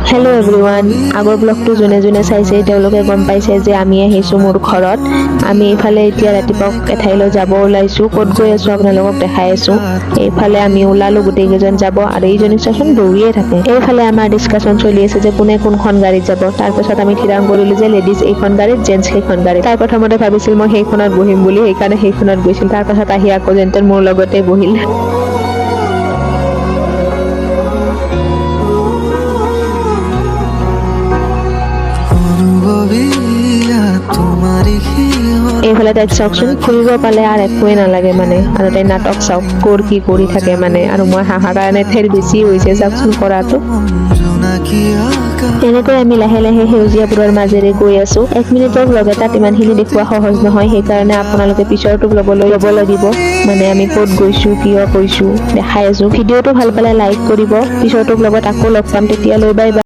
Hello' everyone, আগৰ ব্লগটো যোনে যোনে চাইছে তেওঁলোকে গম পাইছে যে আমি আহিছোঁ মোৰ ঘৰত। আমি এইফালে এতিয়া ৰাতিপুৱা এঠাইলৈ যাব ওলাইছোঁ। ক'ত গৈ আছোঁ আপোনালোকক দেখাই আছোঁ। এইফালে আমি ওলালোঁ, গোটেইকেইজন যাব আৰু এইজনী চোৱাচোন দৌৰিয়ে থাকে। এইফালে আমাৰ ডিছকাশ্যন চলি আছে যে কোনে কোনখন গাড়ীত যাব। তাৰপিছত আমি থিৰাং কৰিলোঁ যে লেডিজ এইখন গাড়ীত, জেণ্টছ সেইখন গাড়ীত। তাই প্ৰথমতে ভাবিছিল মই সেইখনত বহিম বুলি, সেইকাৰণে সেইখনত গৈছিল। তাৰপাছত আহি আকৌ যেন মোৰ লগতে বহিল। এইফালে তাইক চাওকচোন, ফুৰিব পালে আৰু একোৱে নালাগে মানে। আৰু তাই নাটক চাওক ক'ৰ কি কৰি থাকে মানে। আৰু মই হাঁহাৰ কাৰণে ঠেৰ বেছি হৈছে চাওকচোন কৰাটো। এনেকৈ আমি লাহে লাহে সেউজীয়াবোৰৰ মাজেৰে গৈ আছোঁ। 1 মিনিটৰ ব্লগ এটাত ইমানখিনি দেখুওৱা সহজ নহয়, সেইকাৰণে আপোনালোকে পিছৰটো ল'ব লাগিব। মানে আমি ক'ত গৈছোঁ, কিয় গৈছোঁ দেখাই আছোঁ। ভিডিঅ'টো ভাল পালে লাইক কৰিব। পিছৰটো ব্লগত আকৌ লগ পাম, তেতিয়ালৈ বাই বাই।